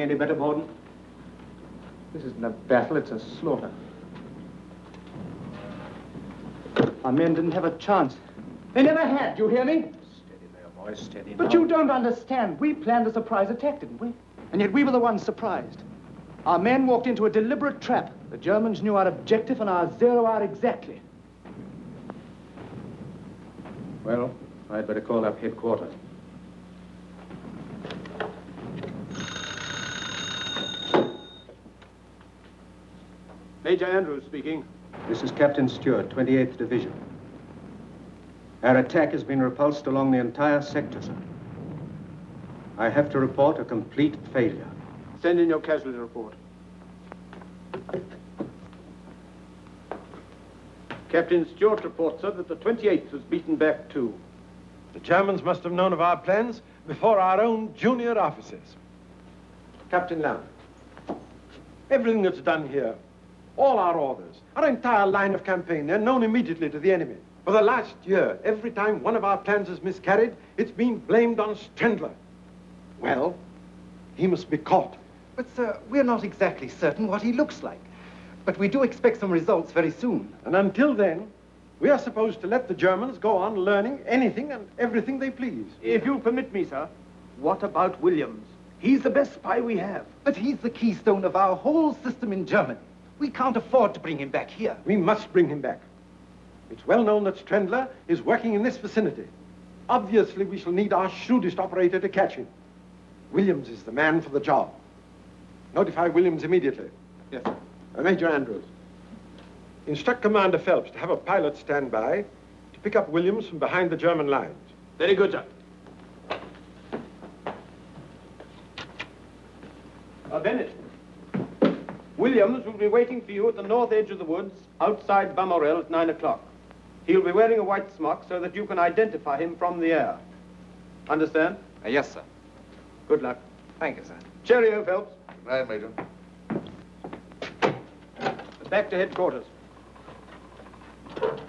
any better, Borden? This isn't a battle, it's a slaughter. Our men didn't have a chance. They never had, you hear me? Steady there, boys, steady now. But you don't understand. We planned a surprise attack, didn't we? And yet we were the ones surprised. Our men walked into a deliberate trap. The Germans knew our objective and our zero hour exactly. Well, I'd better call up headquarters. Major Andrews speaking. This is Captain Stewart, 28th Division. Our attack has been repulsed along the entire sector, sir. I have to report a complete failure. Send in your casualty report. Captain Stewart reports, sir, that the 28th was beaten back too. The Germans must have known of our plans before our own junior officers. Captain Lamb, everything that's done here, all our orders, our entire line of campaign, they're known immediately to the enemy. For the last year, every time one of our plans has miscarried, it's been blamed on Strendler. Well, he must be caught. But, sir, we're not exactly certain what he looks like. But we do expect some results very soon. And until then, we are supposed to let the Germans go on learning anything and everything they please. If you'll permit me, sir, what about Williams? He's the best spy we have. But he's the keystone of our whole system in Germany. We can't afford to bring him back here. We must bring him back. It's well known that Strendler is working in this vicinity. Obviously, we shall need our shrewdest operator to catch him. Williams is the man for the job. Notify Williams immediately. Yes, sir. Major Andrews. Instruct Commander Phelps to have a pilot stand by to pick up Williams from behind the German lines. Very good, sir. Bennett. Williams will be waiting for you at the north edge of the woods outside Bamorel at 9 o'clock. He'll be wearing a white smock so that you can identify him from the air. Understand? Yes, sir. Good luck. Thank you, sir. Cheerio, Phelps. Right, Major. Back to headquarters. Good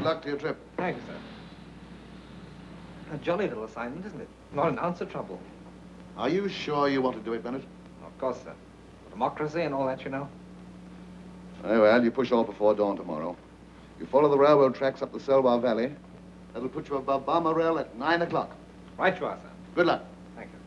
luck to your trip. Thank you, sir. A jolly little assignment, isn't it? Not an ounce of trouble. Are you sure you want to do it, Bennett? Of course, sir. Democracy and all that, you know. Very well, you push off before dawn tomorrow. You follow the railroad tracks up the Selwa Valley. That'll put you above Balmoral at 9 o'clock. Right you are, sir. Good luck. Thank you.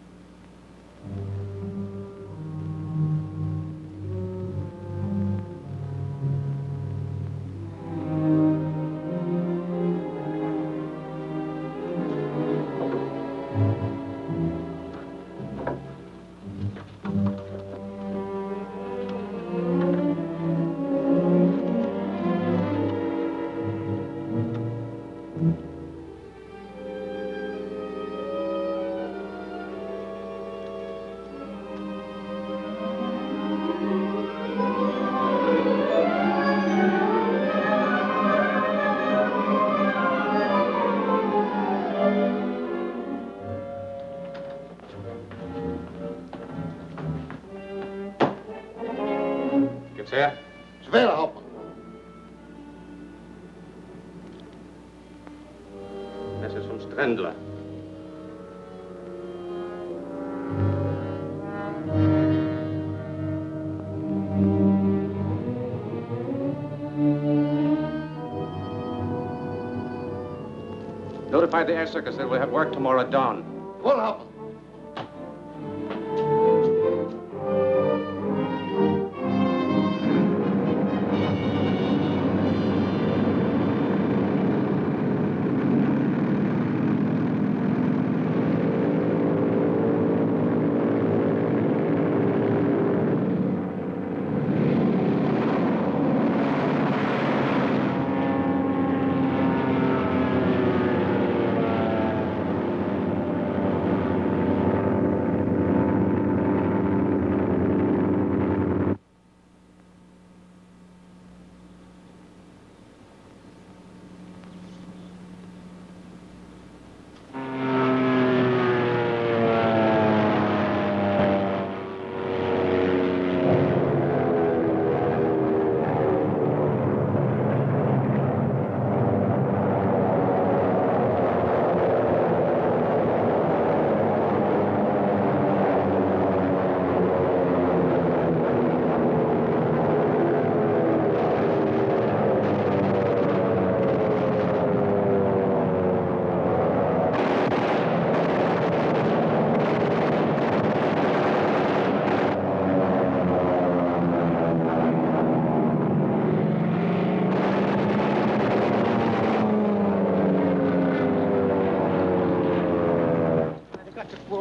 Here. Schwerer Hauptmann. Message from Strendler. Notify the air circus that we'll have work tomorrow at dawn. Voll, Hauptmann.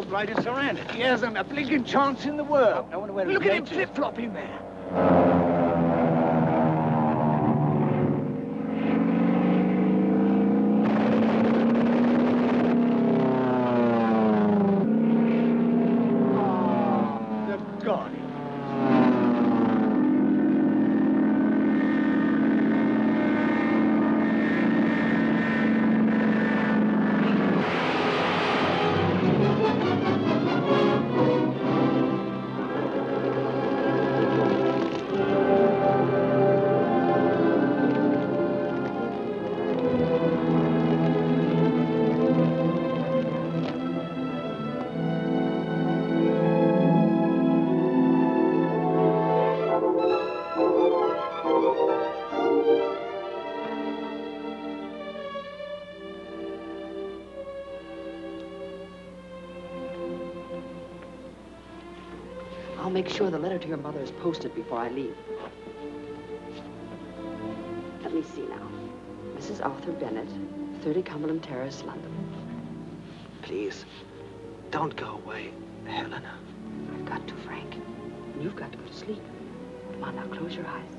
right is surrounded. He hasn't a blinking chance in the world. I wonder where Look at him flip-flopping there. The God. I'll make sure the letter to your mother is posted before I leave. Let me see now. Mrs. Arthur Bennett, 30 Cumberland Terrace, London. Please, don't go away, Helena. I've got to, Frank. And you've got to go to sleep. Come on, now, close your eyes.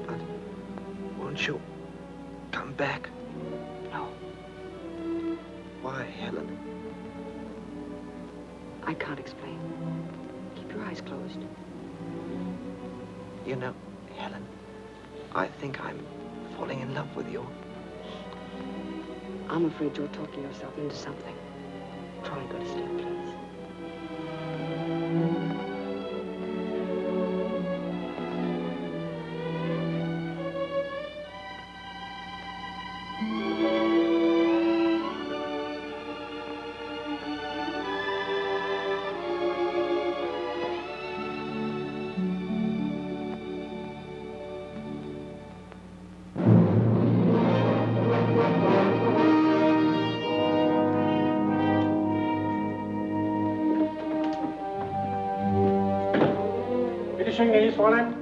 But won't you come back? No. Why, Helena? I can't explain. Keep your eyes closed. You know, Helen, I think I'm falling in love with you. I'm afraid you're talking yourself into something. Try and go to sleep, please. Fräulein.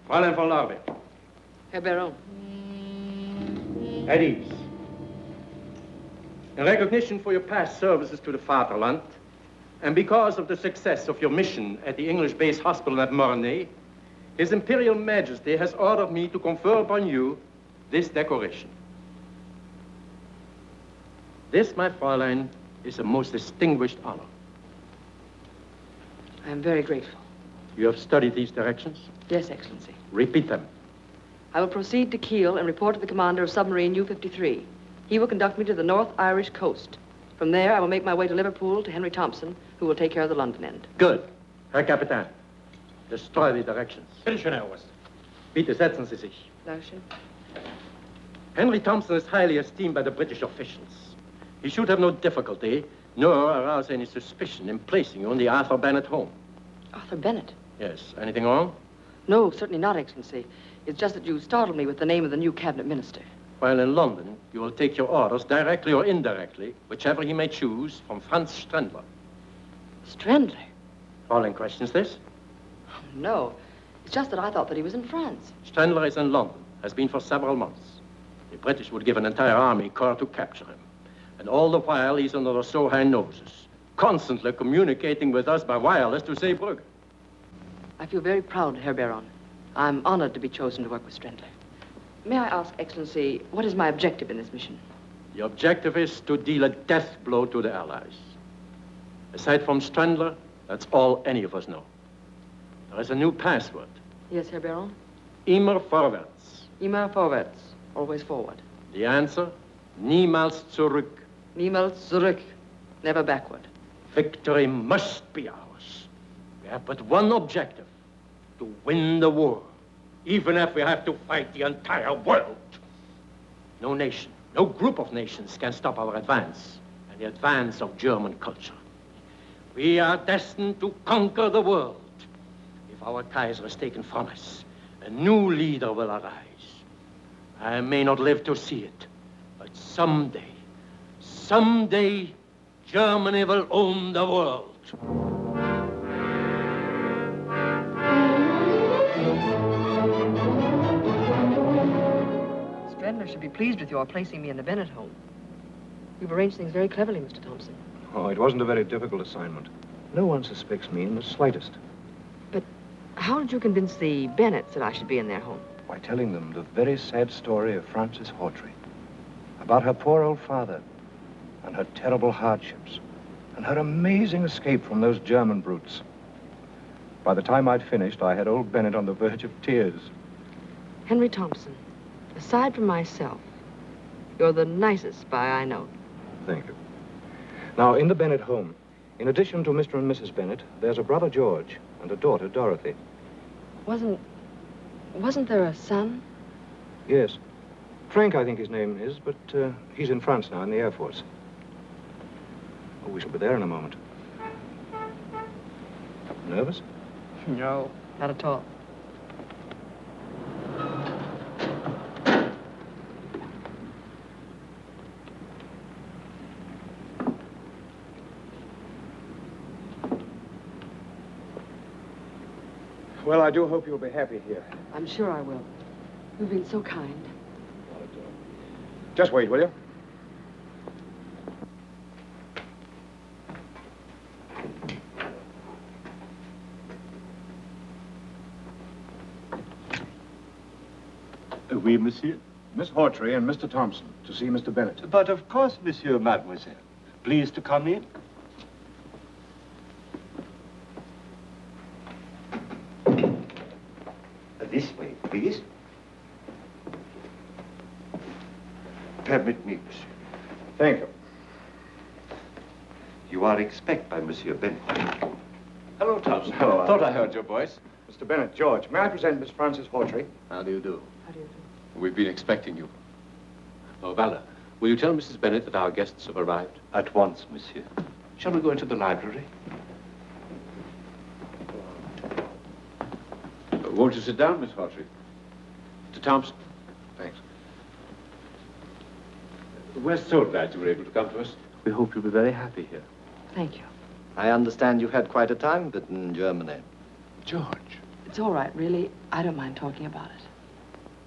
Fräulein von Larbe. Herr Baron. At ease. In recognition for your past services to the Vaterland, and because of the success of your mission at the English base hospital at Mornay, His Imperial Majesty has ordered me to confer upon you this decoration. This, my Fräulein, is a most distinguished honor. I am very grateful. You have studied these directions? Yes, Excellency. Repeat them. I will proceed to Kiel and report to the commander of submarine U-53. He will conduct me to the North Irish coast. From there, I will make my way to Liverpool to Henry Thompson, who will take care of the London end. Good. Herr Kapitän, destroy the directions. Bitte schön, Herr Oberst. Bitte setzen Sie sich. Dankeschön. Henry Thompson is highly esteemed by the British officials. He should have no difficulty, nor arouse any suspicion in placing you in the Arthur Bennett home. Arthur Bennett? Yes. Anything wrong? No, certainly not, Excellency. It's just that you startled me with the name of the new cabinet minister. While in London, you will take your orders directly or indirectly, whichever he may choose, from Franz Strendler. Strendler? Fräulein questions this? No. It's just that I thought that he was in France. Strendler is in London, has been for several months. The British would give an entire army corps to capture him. And all the while, he's under our so high noses, constantly communicating with us by wireless to Zeebrugge. I feel very proud, Herr Baron. I'm honored to be chosen to work with Strendler. May I ask, Excellency, what is my objective in this mission? The objective is to deal a death blow to the Allies. Aside from Strendler, that's all any of us know. There is a new password. Yes, Herr Baron? Immer vorwärts. Immer vorwärts. Always forward. The answer? Niemals zurück. Niemals zurück. Never backward. Victory must be ours. We have but one objective, to win the war, even if we have to fight the entire world. No nation, no group of nations can stop our advance and the advance of German culture. We are destined to conquer the world. If our Kaiser is taken from us, a new leader will arise. I may not live to see it, but someday, Germany will own the world. Bendler should be pleased with your placing me in the Bennett home. You've arranged things very cleverly, Mr. Thompson. Oh, it wasn't a very difficult assignment. No one suspects me in the slightest. But how did you convince the Bennetts that I should be in their home? By telling them the very sad story of Frances Hawtrey. About her poor old father and her terrible hardships and her amazing escape from those German brutes. By the time I'd finished, I had old Bennett on the verge of tears. Henry Thompson, aside from myself, you're the nicest spy I know. Thank you. Now, in the Bennett home, in addition to Mr. and Mrs. Bennett, there's a brother, George, and a daughter, Dorothy. Wasn't there a son? Yes. Frank, I think his name is, but he's in France now, in the Air Force. Oh, we shall be there in a moment. Nervous? No, not at all. Well, I do hope you'll be happy here. I'm sure I will. You've been so kind. Just wait, will you? Oui, monsieur. Miss Hawtrey and Mr. Thompson, to see Mr. Bennett. But of course, monsieur, mademoiselle. Please to come in. This way, please. Permit me, monsieur. Thank you. You are expected by Monsieur Bennett. Hello, Thompson. Hello, I thought I heard your voice. Mr. Bennett, George, may I present Miss Frances Hawtrey? How do you do? How do you do? We've been expecting you. Oh, Valor, will you tell Mrs. Bennett that our guests have arrived? At once, monsieur. Shall we go into the library? Won't you sit down, Miss Hawtrey? Mr. Thompson. Thanks. We're so glad you were able to come to us. We hope you'll be very happy here. Thank you. I understand you've had quite a time of it in Germany. George. It's all right, really. I don't mind talking about it.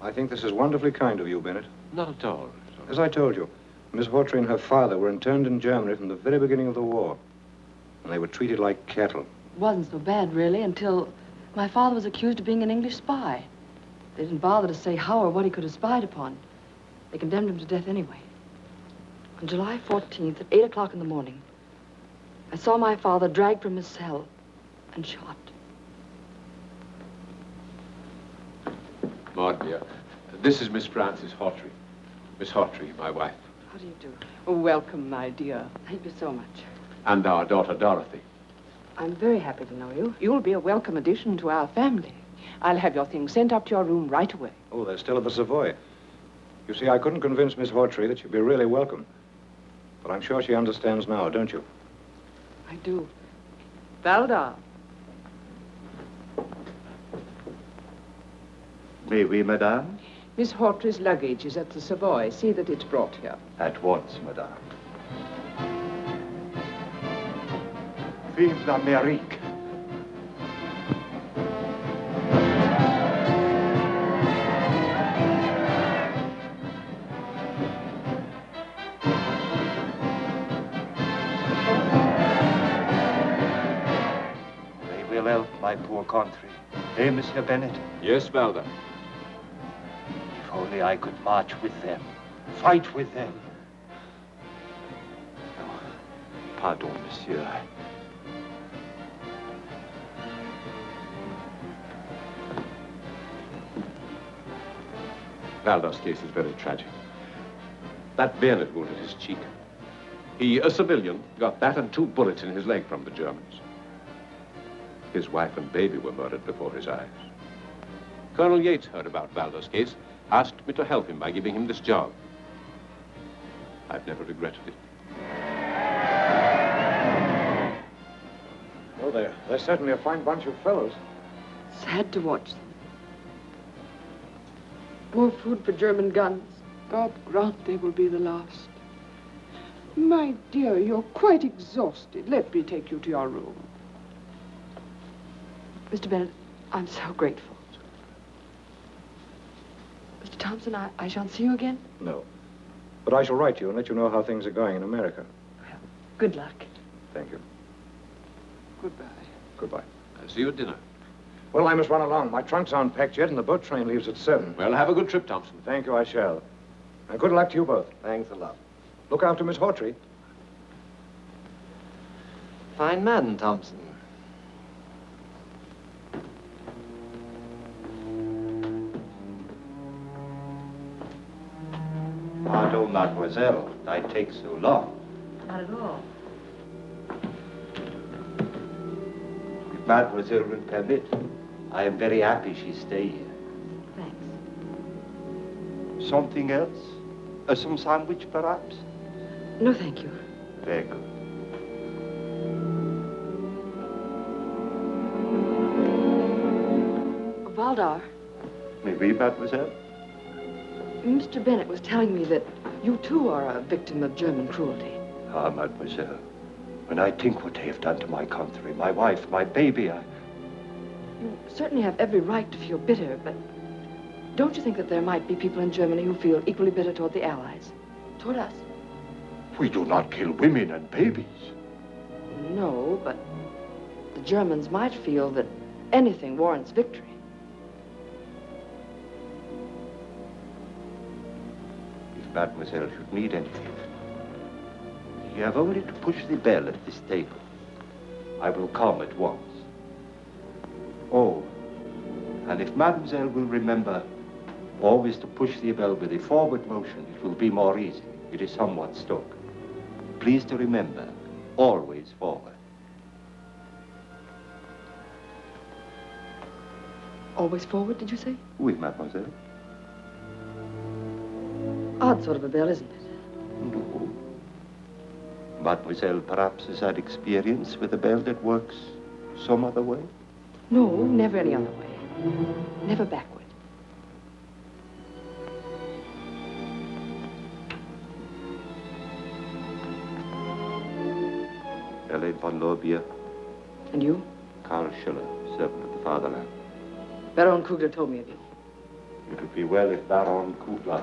I think this is wonderfully kind of you, Bennett. Not at all. As I told you, Miss Hawtrey and her father were interned in Germany from the very beginning of the war. And they were treated like cattle. It wasn't so bad, really, until my father was accused of being an English spy. They didn't bother to say how or what he could have spied upon. They condemned him to death anyway. On July 14th, at 8 o'clock in the morning, I saw my father dragged from his cell and shot. Maud, dear, this is Miss Frances Hawtrey. Miss Hawtrey, my wife. How do you do? Welcome, my dear. Thank you so much. And our daughter, Dorothy. I'm very happy to know you. You'll be a welcome addition to our family. I'll have your things sent up to your room right away. Oh, they're still at the Savoy. You see, I couldn't convince Miss Hawtrey that she'd be really welcome. But I'm sure she understands now, don't you? I do. Valda. May we, madame? Miss Hawtrey's luggage is at the Savoy. See that it's brought here. At once, madame. Vive l'Amérique! They will help my poor country. Eh, Monsieur Bennett? Yes, Valda. If only I could march with them, fight with them. Oh, pardon, monsieur. Valda's case is very tragic. That bayonet wound at his cheek. He, a civilian, got that and 2 bullets in his leg from the Germans. His wife and baby were murdered before his eyes. Colonel Yates heard about Valda's case, asked me to help him by giving him this job. I've never regretted it. Oh, they're certainly a fine bunch of fellows. Sad to watch them. More food for German guns. God grant they will be the last. My dear, you're quite exhausted. Let me take you to your room. Mr. Bennett, I'm so grateful. Mr. Thompson, I shan't see you again? No. But I shall write you and let you know how things are going in America. Well, good luck. Thank you. Goodbye. Goodbye. I'll see you at dinner. Well, I must run along. My trunks aren't packed yet, and the boat train leaves at 7. Well, have a good trip, Thompson. Thank you, I shall. And good luck to you both. Thanks a lot. Look after Miss Hawtrey. Fine man, Thompson. Pardon, mademoiselle. I take so long. Not at all. If mademoiselle will permit, I am very happy she stay here. Thanks. Something else? Some sandwich, perhaps? No, thank you. Very good. Valdar, Oui, mademoiselle? Mr. Bennett was telling me that you too are a victim of German cruelty. Ah, mademoiselle, when I think what they have done to my country, my wife, my baby, You certainly have every right to feel bitter, but don't you think that there might be people in Germany who feel equally bitter toward the Allies? Toward us? We do not kill women and babies. No, but the Germans might feel that anything warrants victory. If mademoiselle should need anything, you have only to push the bell at this table. I will come at once. Oh, and if mademoiselle will remember always to push the bell with a forward motion, it will be more easy. It is somewhat stuck. Please to remember, always forward. Always forward, did you say? Oui, mademoiselle. Odd sort of a bell, isn't it? No. Mademoiselle perhaps has had experience with a bell that works some other way? No, never any other way. Never backward. Ellen von Lorbier. And you? Karl Schiller, servant of the fatherland. Baron Kugler told me of you. It would be well if Baron Kugler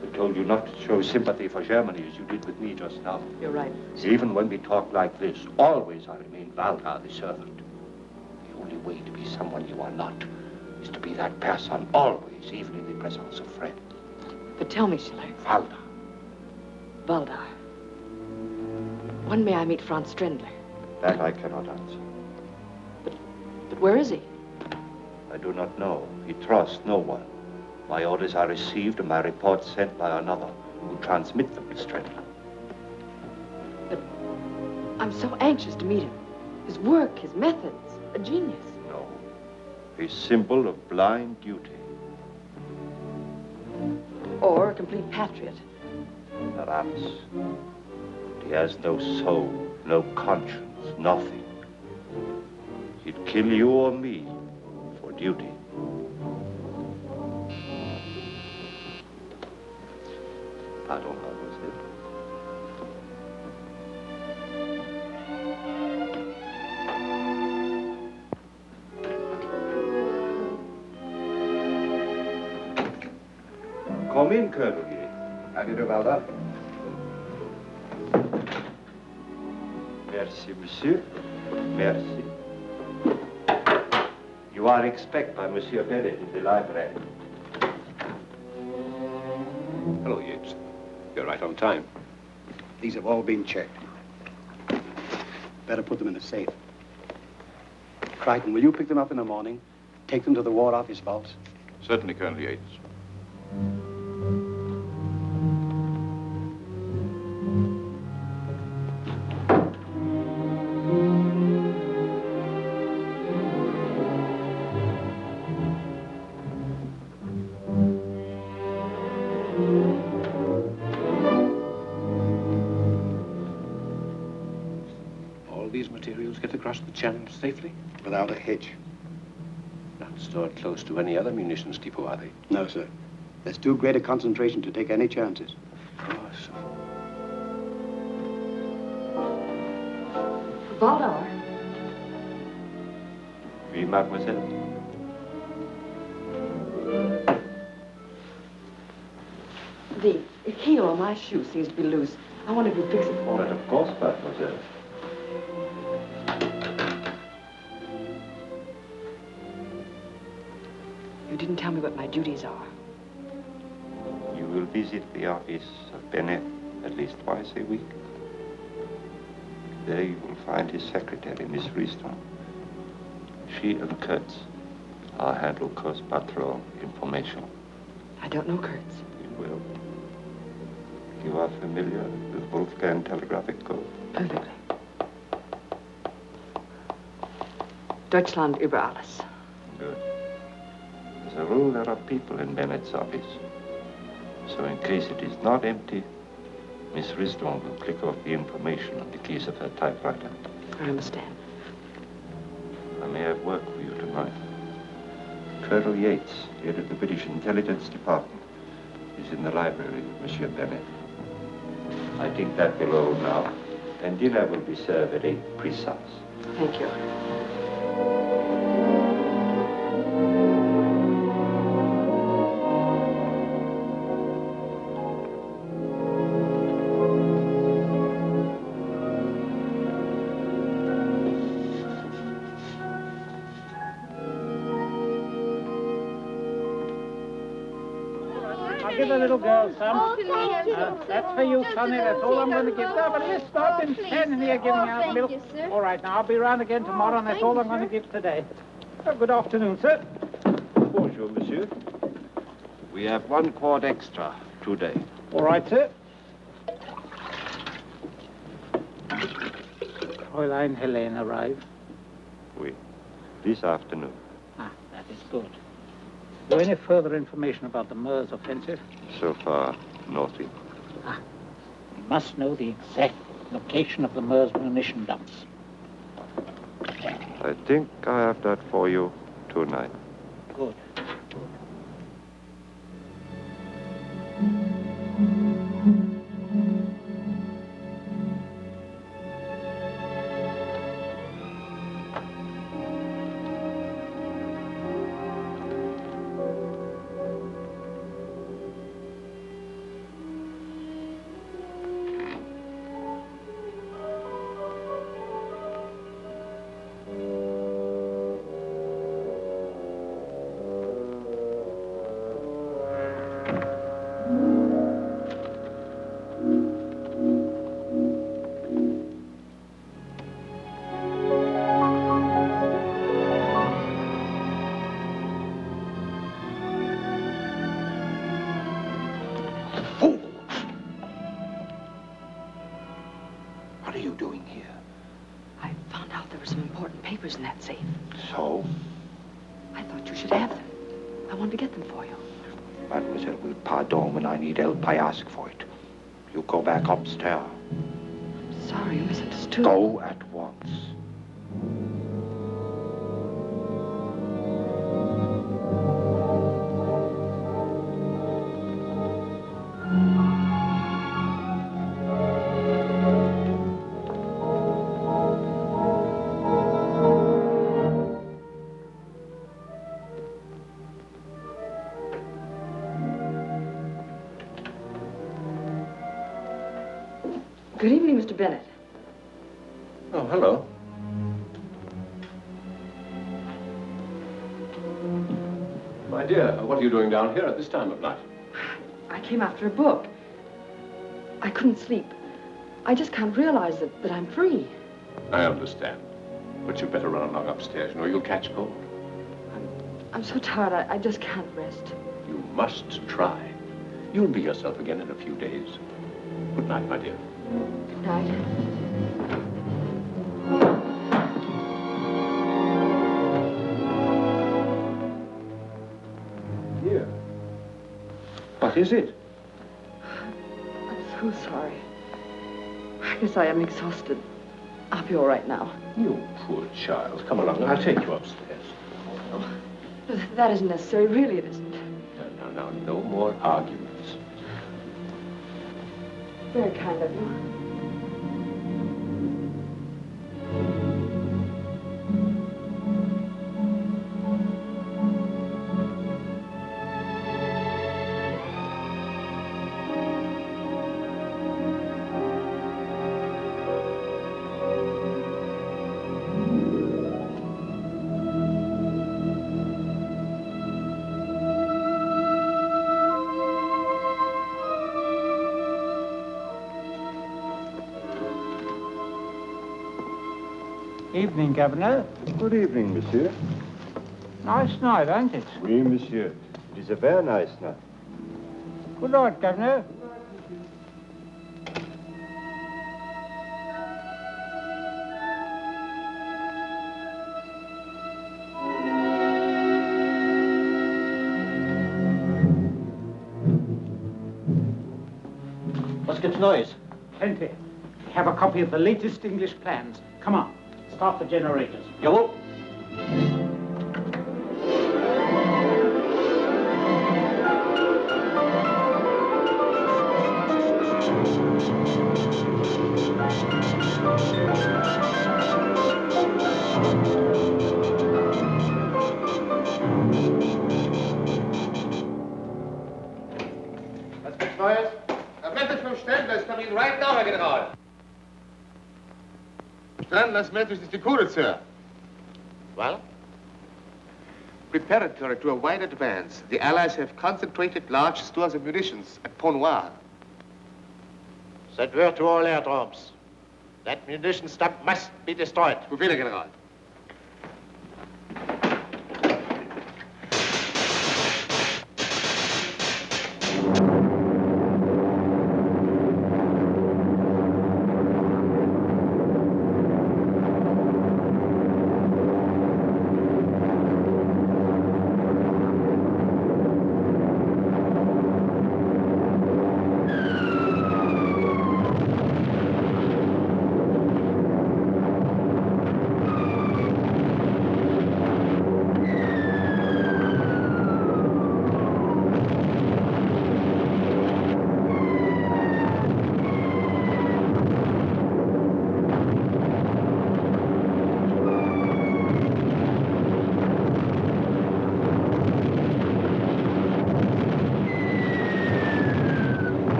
had told you not to show sympathy for Germany as you did with me just now. You're right. Even when we talk like this, always I remain Valgar, the servant. The only way to be someone you are not is to be that person always, even in the presence of friends. But tell me, Schiller. Valdar. Valdar. When may I meet Franz Strendler? That I cannot answer. But where is he? I do not know. He trusts no one. My orders are received and my reports sent by another who transmit them to Strendler. But I'm so anxious to meet him. His work, his methods, a genius. No. A symbol of blind duty. Or a complete patriot. Perhaps. He has no soul, no conscience, nothing. He'd kill you or me for duty. Pardon, mademoiselle. Come in, Colonel. How do you do, Valdar? Merci, monsieur. Merci. You are expected by Monsieur Bennett in the library. Hello, Yates. You're right on time. These have all been checked. Better put them in a safe. Crichton, will you pick them up in the morning? Take them to the War Office vaults? Certainly, Colonel Yates. The channel safely? Without a hitch. Not stored close to any other munitions depot, are they? No, sir. There's too great a concentration to take any chances. Of course. Valdar. Oui, mademoiselle. The heel on my shoe seems to be loose. I wonder if you'd fix it for me. But of course, mademoiselle. You didn't tell me what my duties are. You will visit the office of Bennett at least twice a week. There you will find his secretary, Miss Riston. She and Kurtz are handle Coast Patrol information. I don't know Kurtz. You will. You are familiar with Wolfgang telegraphic code? Perfectly. Deutschland über alles. Good. As a rule, there are people in Bennett's office. So in case it is not empty, Miss Riston will click off the information on the keys of her typewriter. I understand. I may have work for you tonight. Colonel Yates, head of the British Intelligence Department, is in the library with Monsieur Bennett. I think that will all now, and dinner will be served at 8 precise. Thank you. I'll give the little girl some. That's for you, Sonny. That's all I'm going to give. No, but let's not been standing here giving out milk. You, sir. All right, now I'll be round again tomorrow, and that's all I'm going to give today. Oh, good afternoon, sir. Bonjour, monsieur. We have 1 quart extra today. All right, sir. Fräulein Helene arrived. Oui. This afternoon. Ah, that is good. Is there any further information about the Meuse offensive? So far, nothing. We must know the exact location of the Meuse munition dumps. I think I have that for you tonight. Good. What are you doing here? I found out there were some important papers in that safe. So? I thought you should have them. I wanted to get them for you. Mademoiselle will pardon when I need help. I ask for it. You go back upstairs. Sorry, you misunderstood. Go at once. Good evening, Mr. Bennett. Oh, hello. My dear, what are you doing down here at this time of night? I came after a book. I couldn't sleep. I just can't realize that I'm free. I understand. But you'd better run along upstairs, you know, you'll catch cold. I'm so tired, I just can't rest. You must try. You'll be yourself again in a few days. Good night, my dear. Good night. Here. What is it? I'm so sorry. I guess I am exhausted. I'll be all right now. You poor child. Come along, I'll take you upstairs. Oh, that isn't necessary. Really, it isn't. No, no more arguments. Very kind of you. Evening, Governor. Good evening, monsieur. Nice night, ain't it? Oui, monsieur. It is a very nice night. Good night, Governor. What's gets noise? Plenty. We have a copy of the latest English plans. Come on, start the generators. Jawohl. Was gibt's Neues? A message from Stendler's coming right now, Herr General. Stendler's message is decoded, sir. Well? Preparatory to a wide advance, the Allies have concentrated large stores of munitions at Pont Noir. Send word to all airdromes. That munition dump must be destroyed. Befehle, General.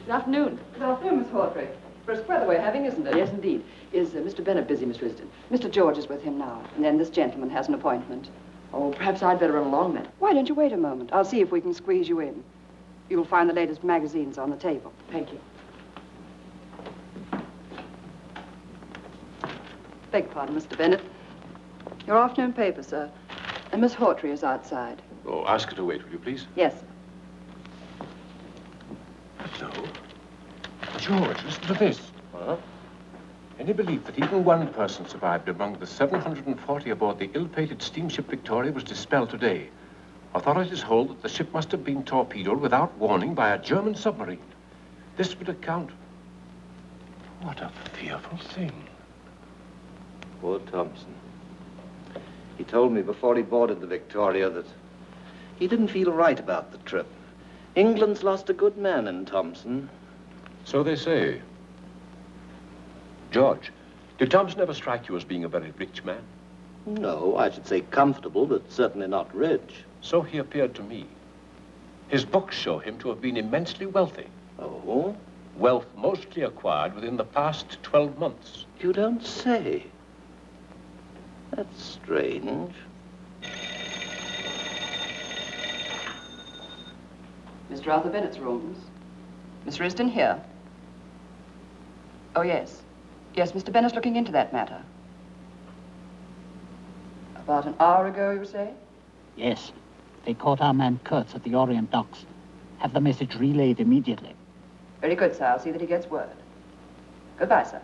Good afternoon. Good afternoon, Miss Hawtrey. Brisk weather we're having, isn't it? Yes, indeed. Is Mr. Bennett busy, Miss Risdon? Mr. George is with him now, and then this gentleman has an appointment. Oh, perhaps I'd better run along then. Why don't you wait a moment? I'll see if we can squeeze you in. You'll find the latest magazines on the table. Thank you. Beg pardon, Mr. Bennett. Your afternoon paper, sir. And Miss Hawtrey is outside. Oh, ask her to wait, will you please? Yes. Hello. George, listen to this. Huh? Any belief that even one person survived among the 740 aboard the ill-fated steamship Victoria was dispelled today. Authorities hold that the ship must have been torpedoed without warning by a German submarine. This would account... What a fearful thing. Poor Thompson. He told me before he boarded the Victoria that he didn't feel right about the trip. England's lost a good man in Thompson. So they say. George, did Thompson ever strike you as being a very rich man? No, I should say comfortable, but certainly not rich. So he appeared to me. His books show him to have been immensely wealthy. Oh? Wealth mostly acquired within the past 12 months. You don't say. That's strange. Mr. Arthur Bennett's rooms. Miss Risdon here. Oh, yes. Yes, Mr. Bennett's looking into that matter. About an hour ago, you say? Yes. They caught our man Kurtz at the Orient docks. Have the message relayed immediately. Very good, sir. I'll see that he gets word. Goodbye, sir.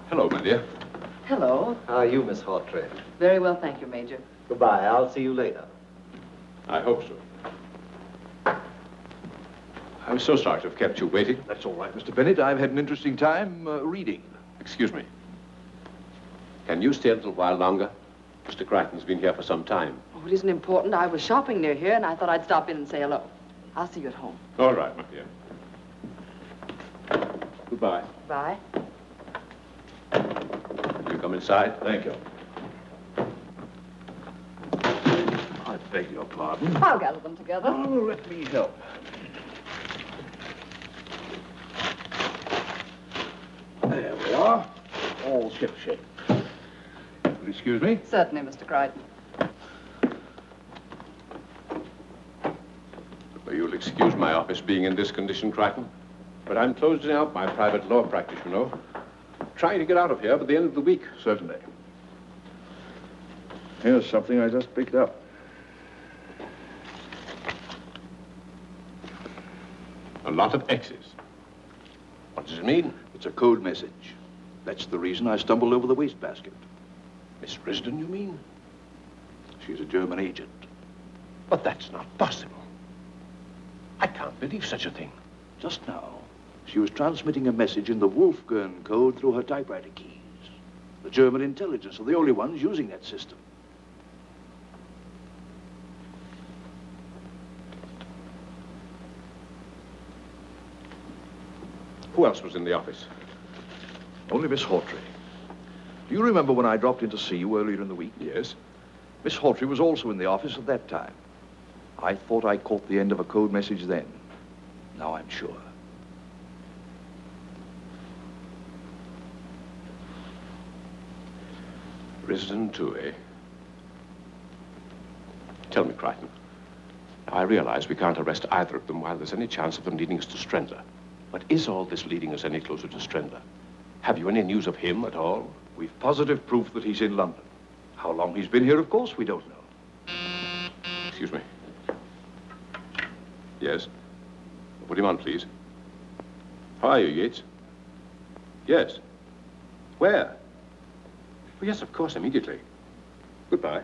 Hello, my dear. Hello. How are you, Miss Hawtrey? Very well, thank you, Major. Goodbye. I'll see you later. I hope so. I'm so sorry to have kept you waiting. That's all right, Mr. Bennett. I've had an interesting time reading. Excuse me. Can you stay a little while longer? Mr. Crichton's been here for some time. Oh, it isn't important. I was shopping near here, and I thought I'd stop in and say hello. I'll see you at home. All right, my dear. Goodbye. Bye. Will you come inside? Thank you. I beg your pardon. I'll gather them together. Oh, let me help. There we are. All shipshape. Will you excuse me? Certainly, Mr. Crichton. Well, you'll excuse my office being in this condition, Crichton. But I'm closing out my private law practice, you know. Trying to get out of here by the end of the week. Certainly. Here's something I just picked up. A lot of X's. What does it mean? It's a code message. That's the reason I stumbled over the wastebasket. Miss Risden, you mean? She's a German agent. But that's not possible. I can't believe such a thing. Just now, she was transmitting a message in the Wolfgang code through her typewriter keys. The German intelligence are the only ones using that system. Who else was in the office? Only Miss Hawtrey. Do you remember when I dropped in to see you earlier in the week? Yes. Miss Hawtrey was also in the office at that time. I thought I caught the end of a code message then. Now I'm sure. Risden too, eh? Tell me, Crichton. Now, I realize we can't arrest either of them while there's any chance of them leading us to Strendler. But is all this leading us any closer to Strendler? Have you any news of him at all? We've positive proof that he's in London. How long he's been here, of course, we don't know. Excuse me. Yes? Put him on, please. How are you, Yates? Yes. Where? Oh, yes, of course, immediately. Goodbye.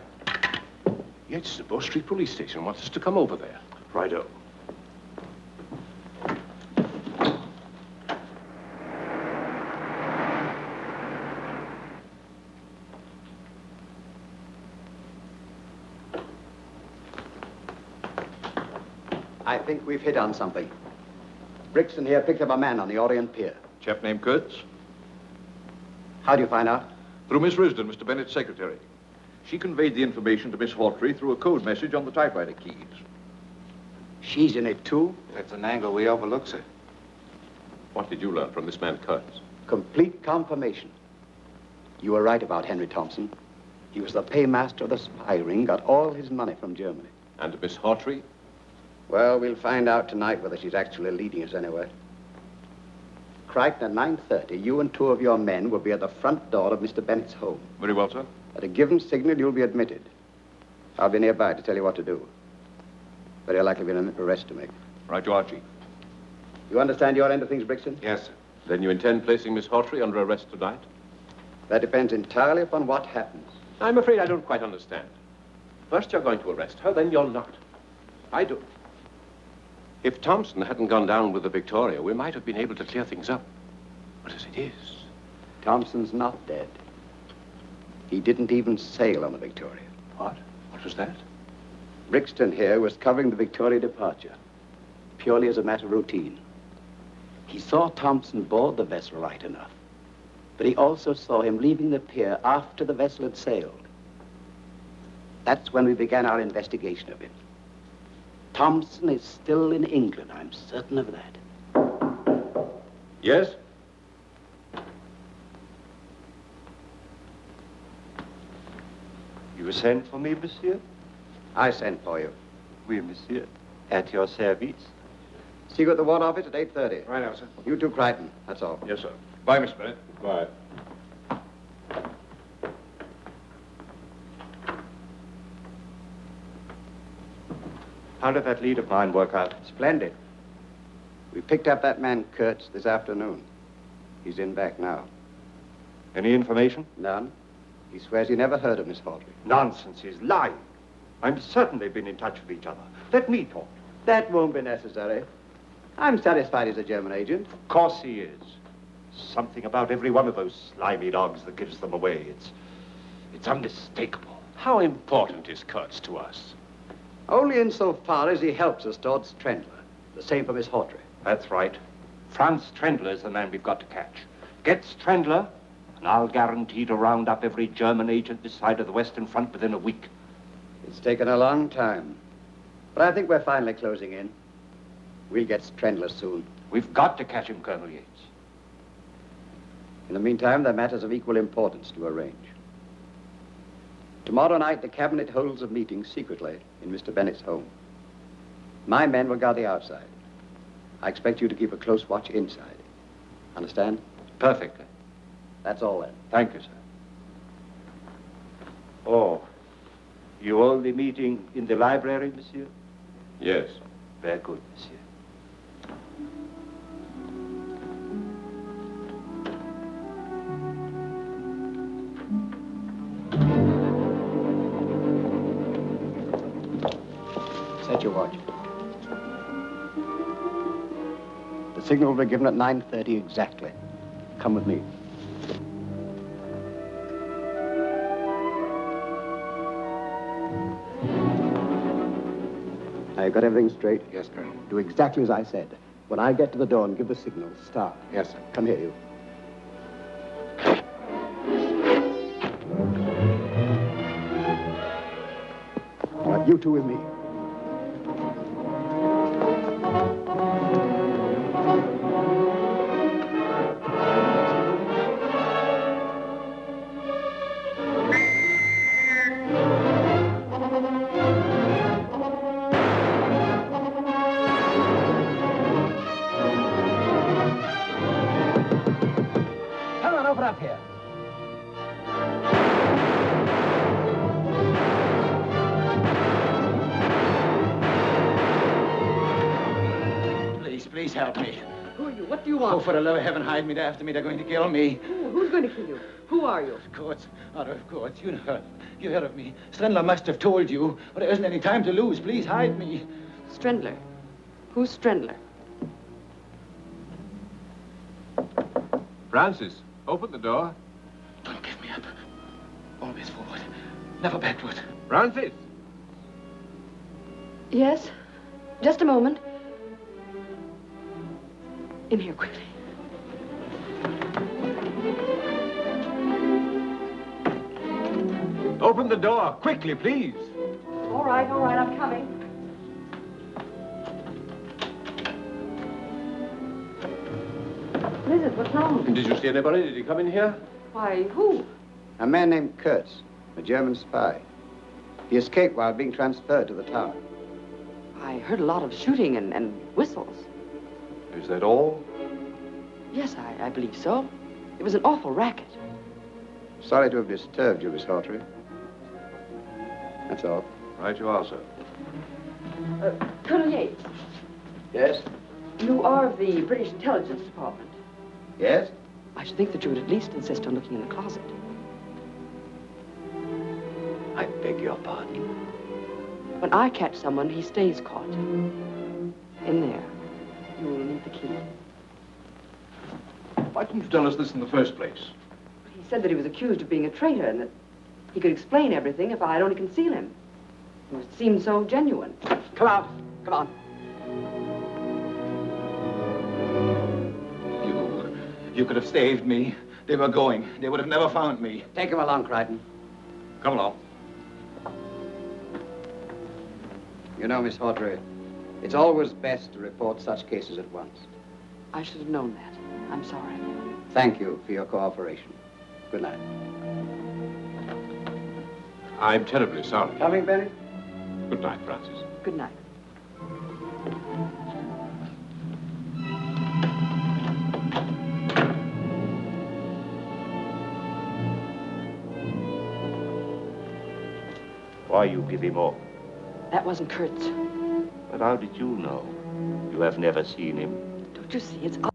Yates is at Bow Street Police Station. Wants us to come over there. Righto. I think we've hit on something. Brixton here picked up a man on the Orient Pier. Chap named Kurtz? How do you find out? Through Miss Risden, Mr. Bennett's secretary. She conveyed the information to Miss Hawtrey through a code message on the typewriter keys. She's in it, too? That's an angle we overlook, sir. What did you learn from this man, Kurtz? Complete confirmation. You were right about Henry Thompson. He was the paymaster of the spy ring, got all his money from Germany. And Miss Hawtrey? Well, we'll find out tonight whether she's actually leading us anywhere. Crichton, at 9:30, you and two of your men will be at the front door of Mr. Bennett's home. Very well, sir. At a given signal, you'll be admitted. I'll be nearby to tell you what to do. Very likely be an arrest to make. Right you are, Chief. You understand your end of things, Brixton? Yes, sir. Then you intend placing Miss Hawtrey under arrest tonight? That depends entirely upon what happens. I'm afraid I don't quite understand. First you're going to arrest her, then you're not. I do. If Thompson hadn't gone down with the Victoria, we might have been able to clear things up. But as it is... Thompson's not dead. He didn't even sail on the Victoria. What? What was that? Brixton here was covering the Victoria departure, purely as a matter of routine. He saw Thompson board the vessel right enough, but he also saw him leaving the pier after the vessel had sailed. That's when we began our investigation of him. Thompson is still in England, I'm certain of that. Yes? You sent for me, monsieur? I sent for you. Oui, monsieur. At your service. See you at the War Office at 8:30. Right now, sir. You too, Crichton. That's all. Yes, sir. Bye, Miss Bennett. Bye. How did that lead of mine work out? Splendid. We picked up that man Kurtz this afternoon. He's in back now. Any information? None. He swears he never heard of Miss Hawtrey. Nonsense, he's lying. I'm certain they've been in touch with each other. Let me talk. That won't be necessary. I'm satisfied he's a German agent. Of course he is. Something about every one of those slimy dogs that gives them away. It's unmistakable. How important is Kurtz to us? Only insofar as he helps us towards Trendler. The same for Miss Hawtrey. That's right. Franz Trendler is the man we've got to catch. Gets Trendler, and I'll guarantee to round up every German agent this side of the Western Front within a week. It's taken a long time. But I think we're finally closing in. We'll get Trendler soon. We've got to catch him, Colonel Yates. In the meantime, there are matters of equal importance to arrange. Tomorrow night, the cabinet holds a meeting secretly in Mr. Bennett's home. My men will guard the outside. I expect you to keep a close watch inside. Understand? Perfectly. That's all then. Thank you, sir. Oh, you all the meeting in the library, monsieur? Yes. Very good, monsieur. Set your watch. The signal will be given at 9:30 exactly. Come with me. Now, you got everything straight? Yes, Colonel. Do exactly as I said. When I get to the door and give the signal, start. Yes, sir. Come here, you. All right, you two with me. Up here. Please help me. Who are you? What do you want? Oh, for the love of heaven, hide me. They're after me. They're going to kill me. Who's going to kill you? Who are you? Kurtz. Of course. You heard of me. Strendler must have told you, but there isn't any time to lose. Please hide me. Strendler? Who's Strendler? Francis, open the door. Don't give me up. Always forward. Never backward. Francis! Yes? Just a moment. In here, quickly. Open the door, quickly, please. All right, I'm coming. What is it? What's wrong? Did you see anybody? Did he come in here? Why, who? A man named Kurtz, a German spy. He escaped while being transferred to the tower. I heard a lot of shooting and whistles. Is that all? Yes, I believe so. It was an awful racket. Sorry to have disturbed you, Miss Hawtrey. That's all. Right you are, sir. Colonel Yates. Yes? You are of the British Intelligence Department. Yes? I should think that you would at least insist on looking in the closet. I beg your pardon. When I catch someone, he stays caught. In there. You will need the key. Why didn't you tell us this in the first place? He said that he was accused of being a traitor and that he could explain everything if I'd only conceal him. It seemed so genuine. Come out. Come on. You could have saved me. They were going. They would have never found me. Take him along, Crichton. Come along. You know, Miss Hawtrey, it's always best to report such cases at once. I should have known that. I'm sorry. Thank you for your cooperation. Good night. I'm terribly sorry. Coming, Benny? Good night, Francis. Good night. Why you give him up? That wasn't Kurtz. But how did you know? You have never seen him. Don't you see? It's obvious.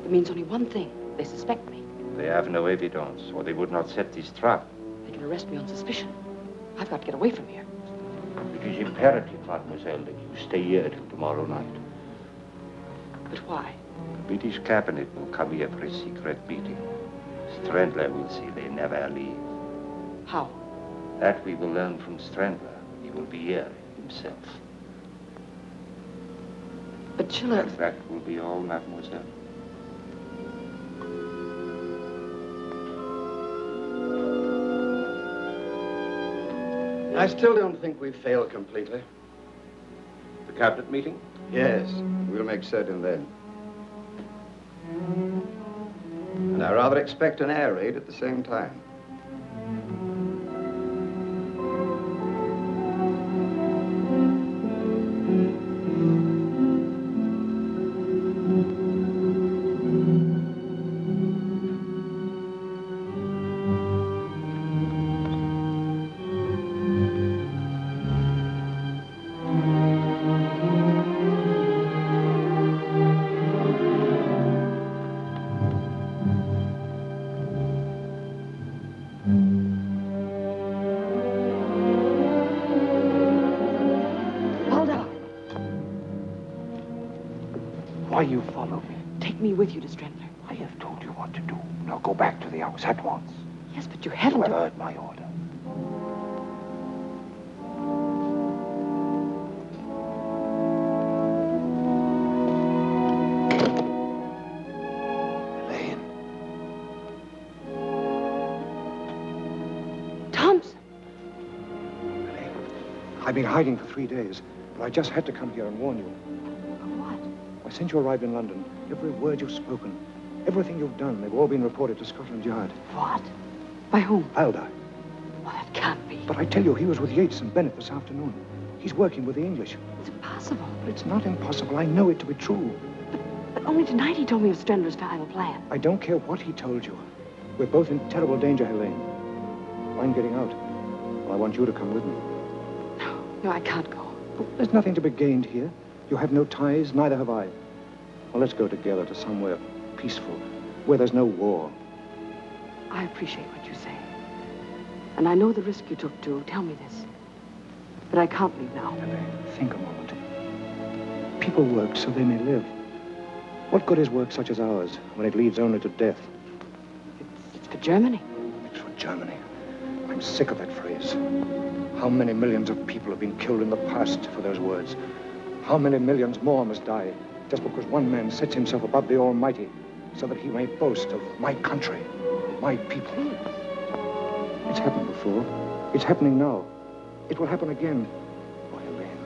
It means only one thing. They suspect me. They have no evidence, or they would not set this trap. They can arrest me on suspicion. I've got to get away from here. It is imperative, mademoiselle, that you stay here till tomorrow night. But why? The British cabinet will come here for a secret meeting. Strandler will see they never leave. How? That we will learn from Strandler. He will be here himself. But Schiller... That will be all, mademoiselle. I still don't think we've failed completely. The cabinet meeting? Yes, we'll make certain then. And I rather expect an air raid at the same time. Why you follow me? Take me with you to Strandler. I have told you what to do. Now go back to the house at once. Yes, but you haven't... You have heard my order. Elaine. Thompson. Elaine, I've been hiding for 3 days, but I just had to come here and warn you. Since you arrived in London, every word you've spoken, everything you've done, they've all been reported to Scotland Yard. What? By whom? I'll die. Well, that can't be. But I tell you, he was with Yates and Bennett this afternoon. He's working with the English. It's impossible. But it's not impossible. I know it to be true. But only tonight he told me of Strandler's final plan. I don't care what he told you. We're both in terrible danger, Helene. I'm getting out. Well, I want you to come with me. No, I can't go. But there's nothing to be gained here. You have no ties, neither have I. Well, let's go together to somewhere peaceful, where there's no war. I appreciate what you say. And I know the risk you took to tell me this. But I can't leave now. Think a moment. People work so they may live. What good is work such as ours when it leads only to death? It's for Germany. It's for Germany. I'm sick of that phrase. How many millions of people have been killed in the past for those words? How many millions more must die just because one man sets himself above the Almighty so that he may boast of my country, my people? It's happened before. It's happening now. It will happen again. Oh, Helene,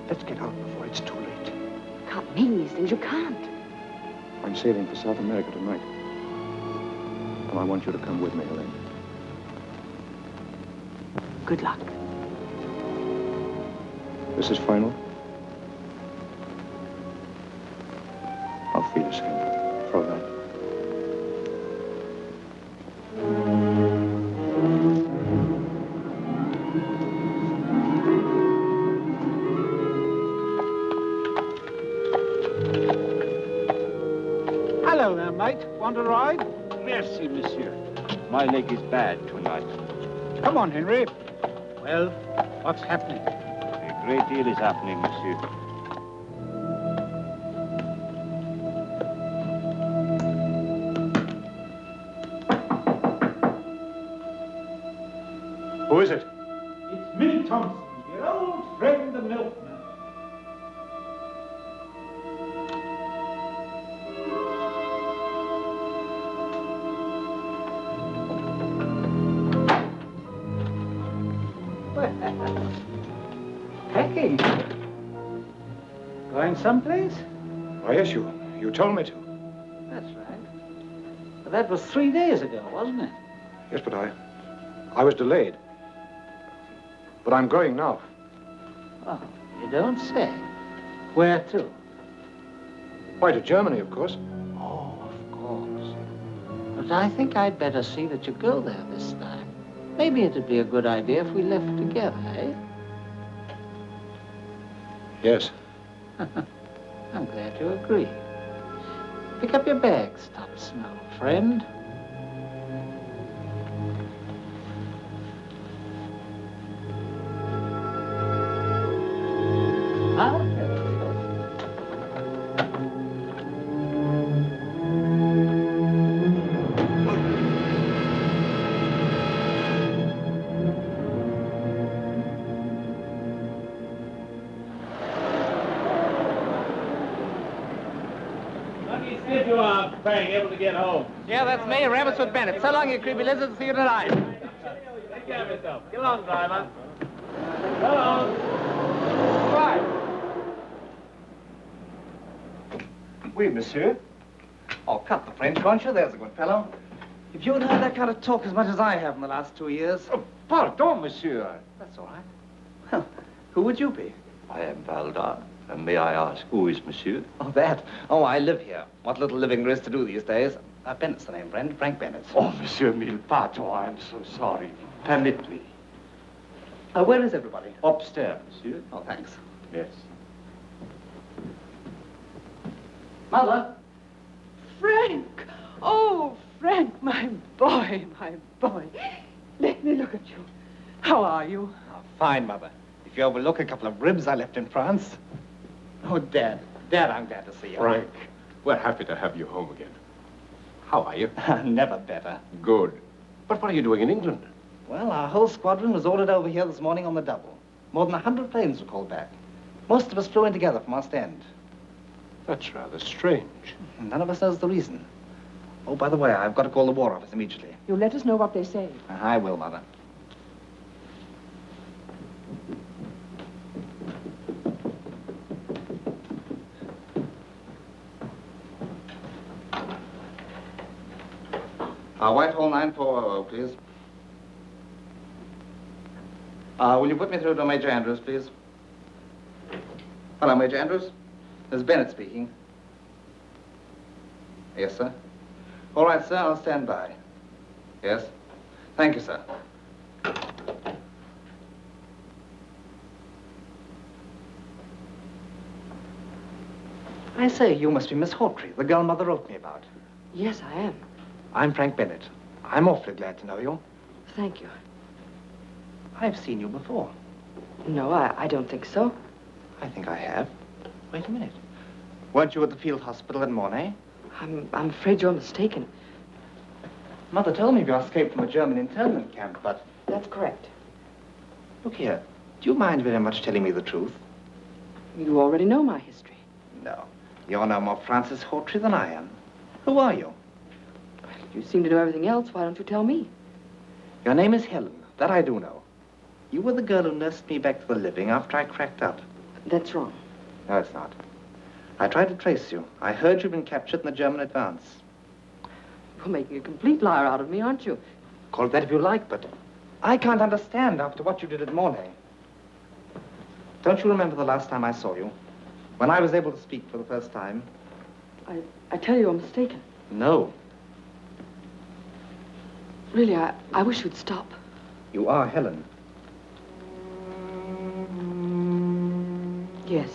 let's get out before it's too late. You can't mean these things. You can't. I'm sailing for South America tonight. And I want you to come with me, Helene. Good luck. This is final. Auf Wiedersehen, Fräulein. Hello there, mate. Want a ride? Merci, monsieur. My leg is bad tonight. Come on, Henry. Well, what's happening? A great deal is happening, monsieur. Who is it? It's me, Thompson, your old friend, the milkman. Packing. Going someplace? Oh, yes, you told me to. That's right. But that was 3 days ago, wasn't it? Yes, but I was delayed. But I'm going now. Oh, you don't say. Where to? Why, to Germany, of course. Oh, of course. But I think I'd better see that you go there this time. Maybe it'd be a good idea if we left together, eh? Yes. I'm glad you agree. Pick up your bags, Thompson, old friend. See if you are, Frank, able to get home. Yeah, that's me, Rabbitswood Bennett. So long, you creepy lizards. See you tonight. Take care of yourself. Get along, driver. Go on. Right. Oui, monsieur. Oh, cut the French, won't you? There's a good fellow. If you'd heard that kind of talk as much as I have in the last 2 years... Oh, pardon, monsieur. That's all right. Well, who would you be? I am Valdar. And may I ask, who is monsieur? Oh, that? Oh, I live here. What little living there is to do these days. Bennett's the name, friend. Frank Bennett. Oh, monsieur mille pardon. I'm so sorry. Permit me. Where is everybody? Upstairs, monsieur. Oh, thanks. Yes. Mother? Frank! Oh, Frank, my boy, my boy. Let me look at you. How are you? Oh, fine, Mother. If you overlook a couple of ribs I left in France. Oh, Dad. Dad, I'm glad to see you. Frank, we're happy to have you home again. How are you? Never better. Good. But what are you doing in England? Well, our whole squadron was ordered over here this morning on the double. More than 100 planes were called back. Most of us flew in together from Ostend. That's rather strange. None of us knows the reason. Oh, by the way, I've got to call the War Office immediately. You'll let us know what they say. I will, Mother. Whitehall 9400, please. Will you put me through to Major Andrews, please? Hello, Major Andrews. This is Bennett speaking. Yes, sir. All right, sir, I'll stand by. Yes? Thank you, sir. I say, you must be Miss Hawtrey, the girl Mother wrote me about. Yes, I am. I'm Frank Bennett. I'm awfully glad to know you. Thank you. I've seen you before. No, I don't think so. I think I have. Wait a minute. Weren't you at the field hospital in Mornay? I'm afraid you're mistaken. Mother told me you escaped from a German internment camp, but... That's correct. Look here, do you mind very much telling me the truth? You already know my history. No. You're no more Francis Hawtrey than I am. Who are you? You seem to know everything else. Why don't you tell me? Your name is Helen. That I do know. You were the girl who nursed me back to the living after I cracked out. That's wrong. No, it's not. I tried to trace you. I heard you'd been captured in the German advance. You're making a complete liar out of me, aren't you? Call it that if you like, but I can't understand after what you did at Mornay. Don't you remember the last time I saw you? When I was able to speak for the first time? I tell you, you're mistaken. No. Really, I wish you'd stop. You are Helen. Yes.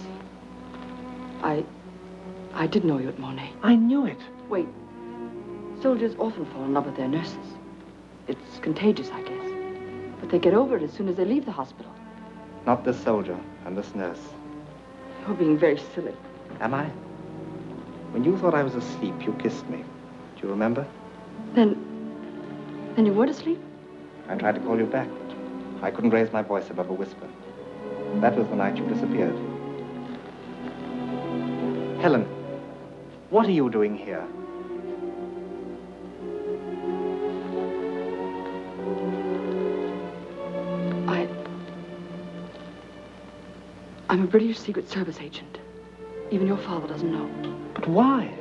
I did know you at Mornay. I knew it. Wait. Soldiers often fall in love with their nurses. It's contagious, I guess. But they get over it as soon as they leave the hospital. Not this soldier and this nurse. You're being very silly. Am I? When you thought I was asleep, you kissed me. Do you remember? Then you weren't asleep? I tried to call you back, but I couldn't raise my voice above a whisper. That was the night you disappeared. Helen, what are you doing here? I'm a British Secret Service agent. Even your father doesn't know. But why?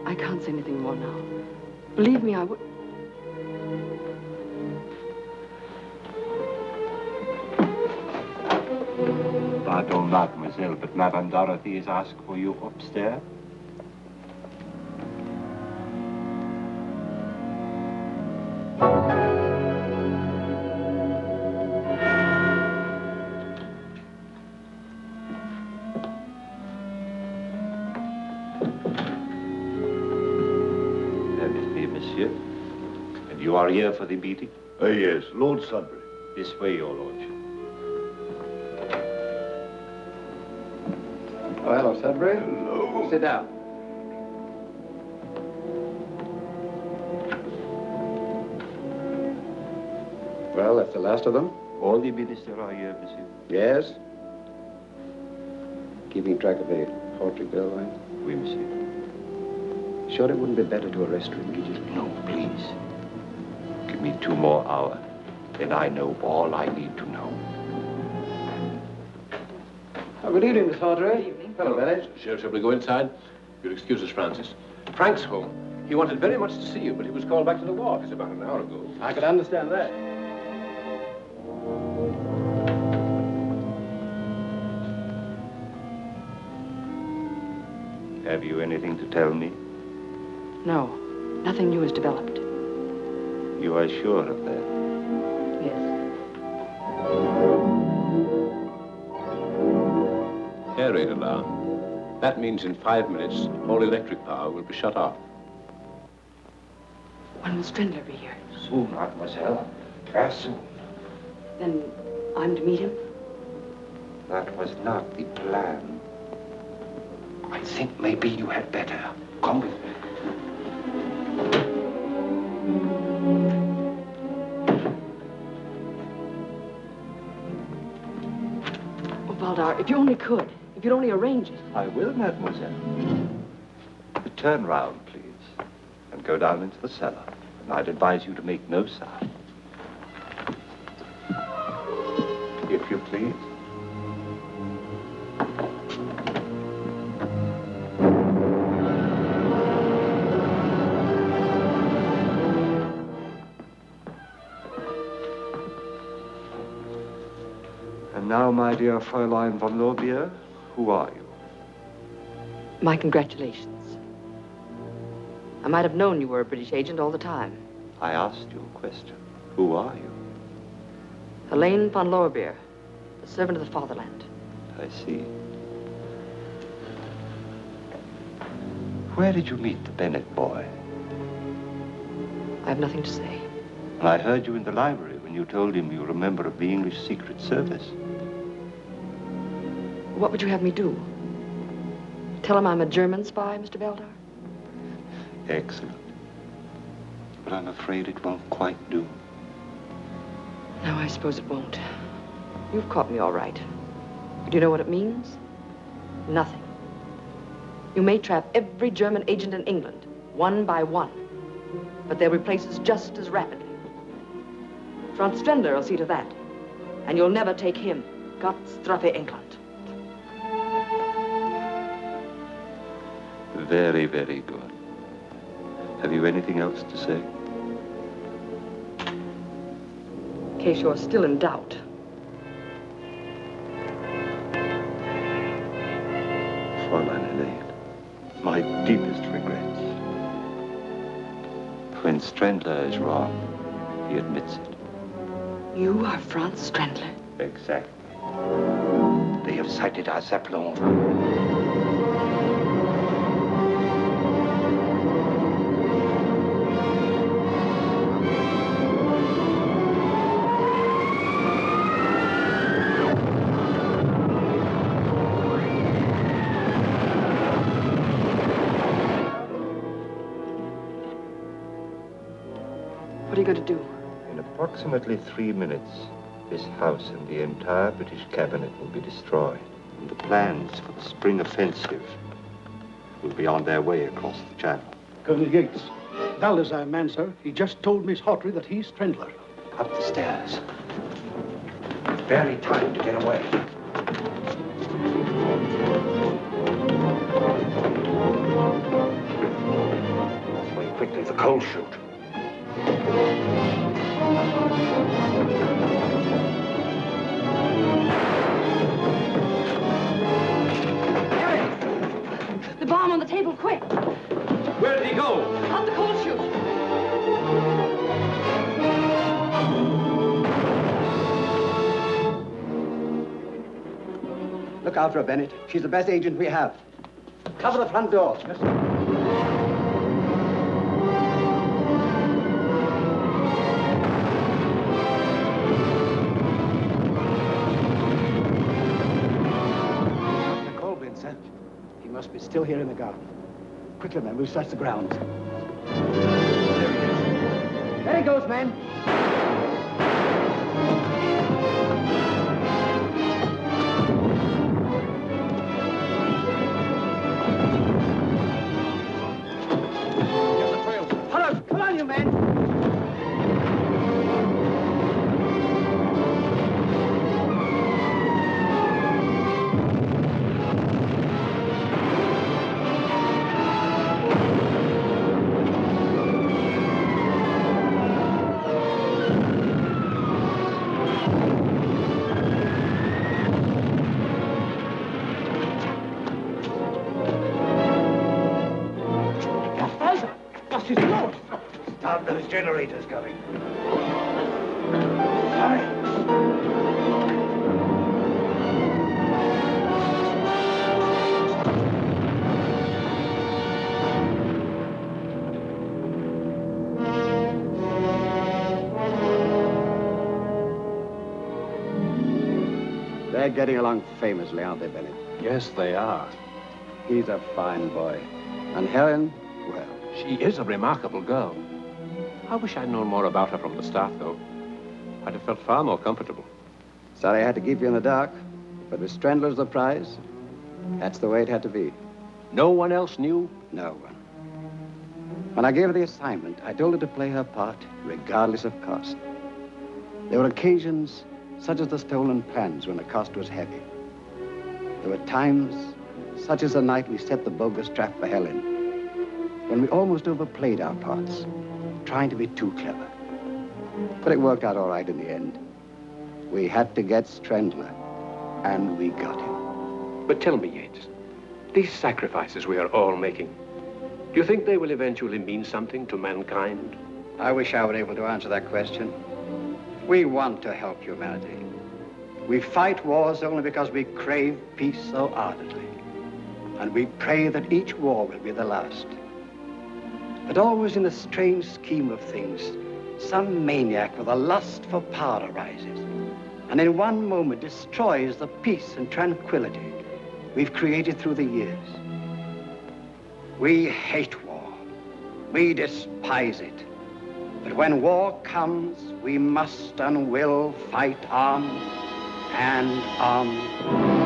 I can't say anything more now. Believe me, I would... Pardon, mademoiselle, but Madame Dorothy has asked for you upstairs. Permit me, monsieur. And you are here for the meeting? Yes, Lord Sudbury. This way, your lordship. Oh, hello, Sudbury. Hello. Sit down. Well, that's the last of them? All the ministers are here, monsieur. Yes. Keeping track of the Hawtrey girl, right? Oui, monsieur. Sure it wouldn't be better to arrest her immediately? No, please. Give me 2 more hours. Then I know all I need to know. Oh, good evening, Miss Hawtrey. Good evening. Hello, Bennett. Sure, shall we go inside? You'll excuse us, Francis. Frank's home. He wanted very much to see you, but he was called back to the ward about an hour ago. I could understand that. Have you anything to tell me? No, nothing new has developed. You are sure of that? Yes. Air raid alarm. That means in 5 minutes, all electric power will be shut off. When will Strindler be here? Soon, mademoiselle. As soon. Then I'm to meet him? That was not the plan. I think maybe you had better. Come with me. Oh, Valdar, if you only could. If you'd only arrange it. I will, mademoiselle. Turn round, please, and go down into the cellar. And I'd advise you to make no sound. If you please. And now, my dear Fräulein von Lorbier, who are you? My congratulations. I might have known you were a British agent all the time. I asked you a question. Who are you? Helene von Lorbier, the servant of the fatherland. I see. Where did you meet the Bennett boy? I have nothing to say. And I heard you in the library when you told him you were a member of the English Secret Service. What would you have me do? Tell him I'm a German spy, Mr. Valdar? Excellent. But I'm afraid it won't quite do. No, I suppose it won't. You've caught me all right. Do you know what it means? Nothing. You may trap every German agent in England, one by one. But they'll replace us just as rapidly. Franz Strindler will see to that. And you'll never take him. Gott strafe England. Very, very good. Have you anything else to say? In case you're still in doubt. Fräulein Helene, my deepest regrets. When Strindler is wrong, he admits it. You are Franz Strindler? Exactly. They have sighted our Zeppelin. What are you going to do? In approximately 3 minutes, this house and the entire British cabinet will be destroyed. And the plans for the spring offensive will be on their way across the channel. Colonel Yates, Valda's our man, sir. He just told Miss Hawtrey that he's Strindler. Up the stairs. Barely time to get away. Swing quickly, the coal chute. The bomb on the table, quick! Where did he go? Out the coal chute! Look out for her, Bennett. She's the best agent we have. Cover the front door. Yes, sir. He must be still here in the garden. Quickly, men, we'll search the grounds. There he is. There he goes, men. Those generators coming. They're getting along famously, aren't they, Bennett? Yes, they are. He's a fine boy. And Helen, well... She is a remarkable girl. I wish I'd known more about her from the start, though. I'd have felt far more comfortable. Sorry I had to keep you in the dark, but with Strandler's the prize, that's the way it had to be. No one else knew? No one. When I gave her the assignment, I told her to play her part, regardless of cost. There were occasions, such as the stolen plans, when the cost was heavy. There were times, such as the night we set the bogus trap for Helen, when we almost overplayed our parts, trying to be too clever. But it worked out all right in the end. We had to get Strandler, and we got him. But tell me, Yates, these sacrifices we are all making, do you think they will eventually mean something to mankind? I wish I were able to answer that question. We want to help humanity. We fight wars only because we crave peace so ardently. And we pray that each war will be the last. But always in the strange scheme of things, some maniac with a lust for power arises, and in one moment destroys the peace and tranquility we've created through the years. We hate war. We despise it. But when war comes, we must and will fight on and on.